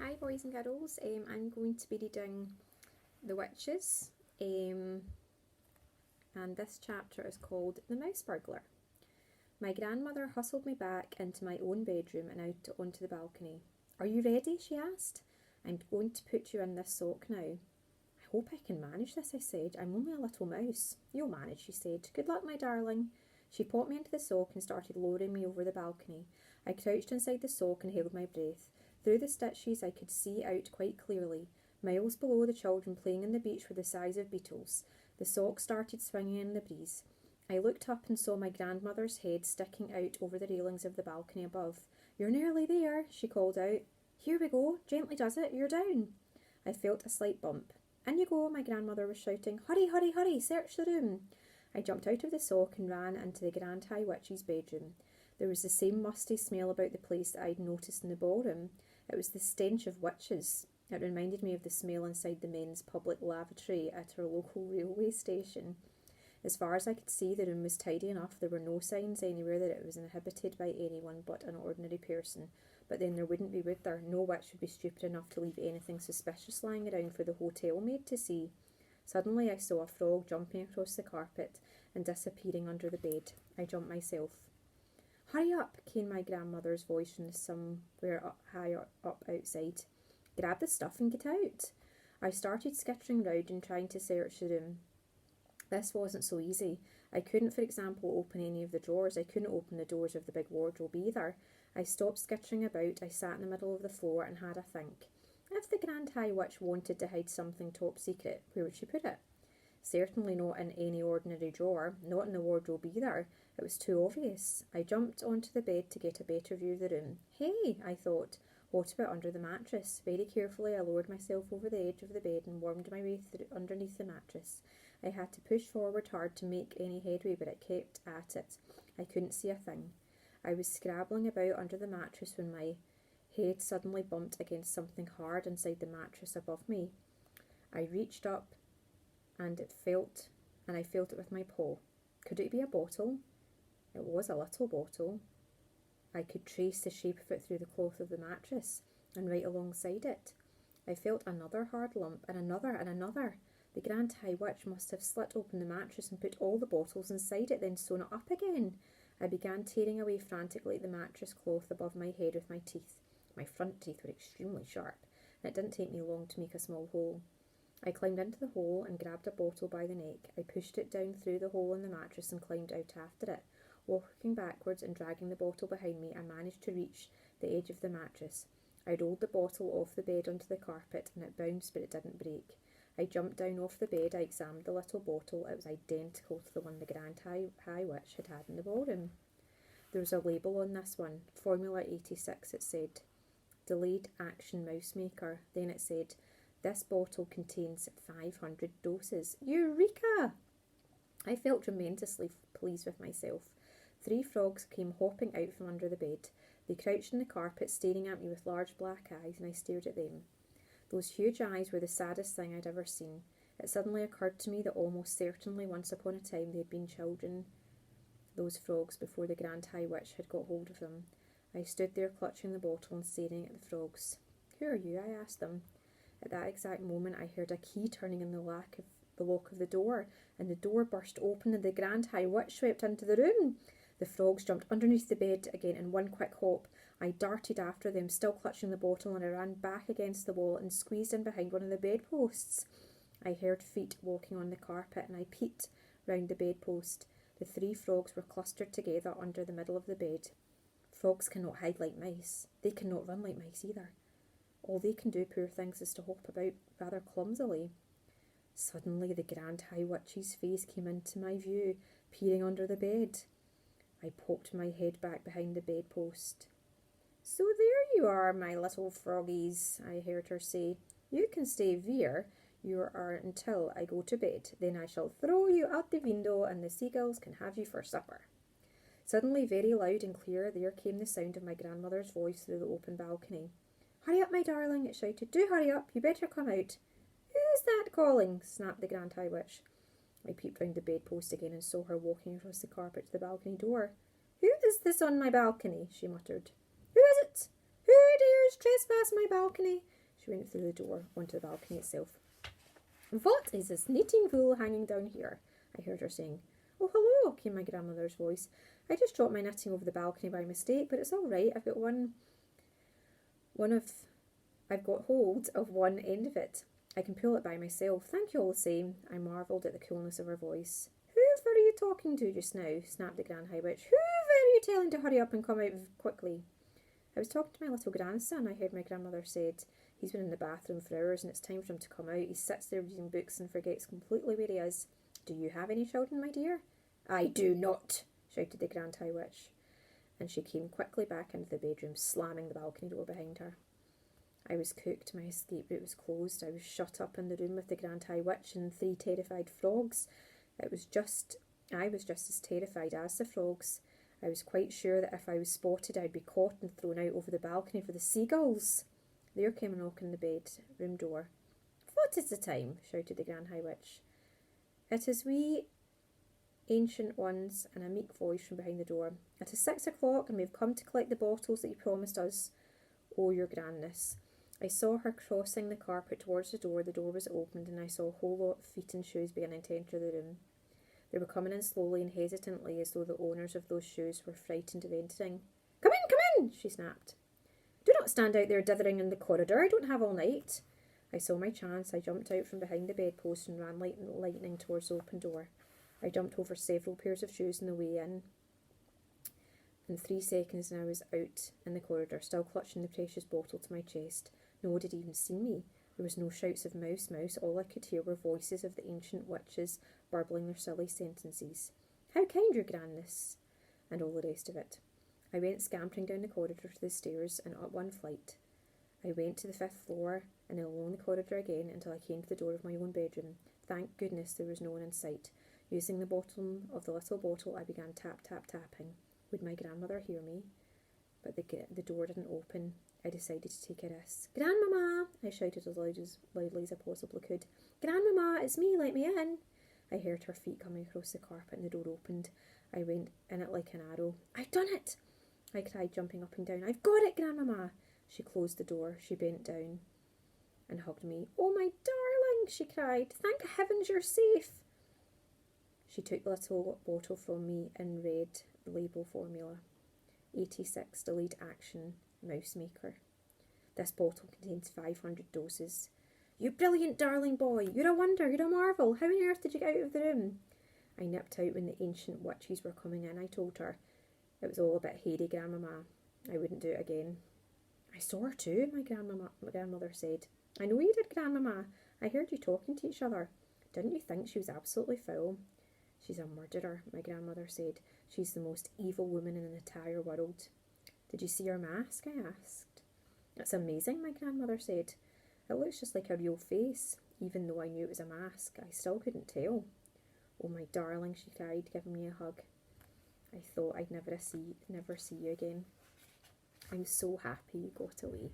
Hi boys and girls, I'm going to be reading The Witches, and this chapter is called The Mouse Burglar. My grandmother hustled me back into my own bedroom and out onto the balcony. "Are you ready?" she asked. "I'm going to put you in this sock now." "I hope I can manage this," I said. "I'm only a little mouse." "You'll manage," she said. "Good luck, my darling." She popped me into the sock and started lowering me over the balcony. I crouched inside the sock and held my breath. Through the stitches I could see out quite clearly. Miles below, the children playing on the beach were the size of beetles. The sock started swinging in the breeze. I looked up and saw my grandmother's head sticking out over the railings of the balcony above. "You're nearly there," she called out. "Here we go. Gently does it. You're down." I felt a slight bump. "In you go," my grandmother was shouting. "Hurry, hurry, hurry. Search the room." I jumped out of the sock and ran into the Grand High Witch's bedroom. There was the same musty smell about the place that I'd noticed in the ballroom. It was the stench of witches. It reminded me of the smell inside the men's public lavatory at our local railway station. As far as I could see, the room was tidy enough. There were no signs anywhere that it was inhabited by anyone but an ordinary person. But then there wouldn't be, would there? No witch would be stupid enough to leave anything suspicious lying around for the hotel maid to see. Suddenly I saw a frog jumping across the carpet and disappearing under the bed. I jumped myself. "Hurry up," came my grandmother's voice from somewhere higher up outside. "Grab the stuff and get out." I started skittering round and trying to search the room. This wasn't so easy. I couldn't, for example, open any of the drawers. I couldn't open the doors of the big wardrobe either. I stopped skittering about. I sat in the middle of the floor and had a think. If the Grand High Witch wanted to hide something top secret, where would she put it? Certainly not in any ordinary drawer, not in the wardrobe either. It was too obvious. I jumped onto the bed to get a better view of the room. Hey, I thought, what about under the mattress? Very carefully I lowered myself over the edge of the bed and wormed my way underneath the mattress. I had to push forward hard to make any headway, but I kept at it. I couldn't see a thing. I was scrabbling about under the mattress when my head suddenly bumped against something hard inside the mattress above me. I reached up and I felt it with my paw. Could it be a bottle? It was a little bottle. I could trace the shape of it through the cloth of the mattress and right alongside it. I felt another hard lump and another and another. The Grand High Witch must have slit open the mattress and put all the bottles inside it, then sewn it up again. I began tearing away frantically at the mattress cloth above my head with my teeth. My front teeth were extremely sharp, and it didn't take me long to make a small hole. I climbed into the hole and grabbed a bottle by the neck. I pushed it down through the hole in the mattress and climbed out after it. Walking backwards and dragging the bottle behind me, I managed to reach the edge of the mattress. I rolled the bottle off the bed onto the carpet and it bounced, but it didn't break. I jumped down off the bed. I examined the little bottle. It was identical to the one the Grand High Witch had in the ballroom. There was a label on this one, Formula 86, it said. Delayed Action Mouse Maker. Then it said, "This bottle contains 500 doses. Eureka!" I felt tremendously pleased with myself. 3 frogs came hopping out from under the bed. They crouched on the carpet, staring at me with large black eyes, and I stared at them. Those huge eyes were the saddest thing I'd ever seen. It suddenly occurred to me that almost certainly once upon a time they had been children, those frogs, before the Grand High Witch had got hold of them. I stood there clutching the bottle and staring at the frogs. "Who are you?" I asked them. At that exact moment I heard a key turning in the lock of the door, and the door burst open and the Grand High Witch swept into the room. The frogs jumped underneath the bed again in one quick hop. I darted after them, still clutching the bottle, and I ran back against the wall and squeezed in behind one of the bedposts. I heard feet walking on the carpet and I peeked round the bedpost. The 3 frogs were clustered together under the middle of the bed. Frogs cannot hide like mice. They cannot run like mice either. All they can do, poor things, is to hop about rather clumsily. Suddenly the Grand High Witch's face came into my view, peering under the bed. I popped my head back behind the bedpost. "So there you are, my little froggies," I heard her say. "You can stay where you are until I go to bed. Then I shall throw you out the window and the seagulls can have you for supper." Suddenly, very loud and clear, there came the sound of my grandmother's voice through the open balcony. "Hurry up, my darling," it shouted. "Do hurry up. You better come out." "Who's that calling?" snapped the Grand High Witch. I peeped round the bedpost again and saw her walking across the carpet to the balcony door. "Who is this on my balcony?" she muttered. "Who is it? Who has trespassed my balcony. She went through the door onto the balcony itself. What is this knitting wool hanging down here? I heard her saying. Oh, hello, came my grandmother's voice. I just dropped my knitting over the balcony by mistake, but it's all right. I've got hold of one end of it. I can pull it by myself. Thank you all the same. I marvelled at the coolness of her voice. Whoever are you talking to just now? Snapped the Grand High Witch. Whoever are you telling to hurry up and come out quickly? I was talking to my little grandson, I heard my grandmother said. He's been in the bathroom for hours and it's time for him to come out. He sits there reading books and forgets completely where he is. Do you have any children, my dear? I do not, shouted the Grand High Witch. And she came quickly back into the bedroom, slamming the balcony door behind her. I was cooked, my escape route was closed. I was shut up in the room with the Grand High Witch and 3 terrified frogs. I was just as terrified as the frogs. I was quite sure that if I was spotted, I'd be caught and thrown out over the balcony for the seagulls. There came a knock on the bedroom door. What is the time? Shouted the Grand High Witch. It is we ancient ones, and a meek voice from behind the door. It is 6 o'clock, and we have come to collect the bottles that you promised us. Oh, your grandness. I saw her crossing the carpet towards the door. The door was opened, and I saw a whole lot of feet and shoes beginning to enter the room. They were coming in slowly and hesitantly, as though the owners of those shoes were frightened of entering. Come in, she snapped. Do not stand out there dithering in the corridor. I don't have all night. I saw my chance. I jumped out from behind the bedpost and ran lightning towards the open door. I jumped over several pairs of shoes on the way in. In 3 seconds, and I was out in the corridor, still clutching the precious bottle to my chest. No one had even seen me. There was no shouts of mouse, mouse. All I could hear were voices of the ancient witches burbling their silly sentences. How kind, your grandness, and all the rest of it. I went scampering down the corridor to the stairs and up 1 flight. I went to the 5th floor and then along the corridor again until I came to the door of my own bedroom. Thank goodness there was no one in sight. Using the bottom of the little bottle, I began tapping. Would my grandmother hear me? But the door didn't open. I decided to take a risk. Grandmama! I shouted as loudly as I possibly could. Grandmama, it's me, let me in. I heard her feet coming across the carpet and the door opened. I went in it like an arrow. I've done it! I cried, jumping up and down. I've got it, Grandmama! She closed the door. She bent down and hugged me. Oh, my darling, she cried. Thank heavens you're safe. She took the little bottle from me and read the label formula. 86 Delayed Action Mouse Maker. This bottle contains 500 doses. You brilliant darling boy. You're a wonder. You're a marvel. How on earth did you get out of the room? I nipped out when the ancient witches were coming in, I told her. It was all a bit hairy, Grandmama. I wouldn't do it again. I saw her too, my grandmother said. I know you did, Grandmama. I heard you talking to each other. Didn't you think she was absolutely foul? She's a murderer, my grandmother said. She's the most evil woman in the entire world. Did you see her mask? I asked. It's amazing, my grandmother said. It looks just like a real face. Even though I knew it was a mask, I still couldn't tell. Oh, my darling, she cried, giving me a hug. I thought I'd never see you again. I'm so happy you got away.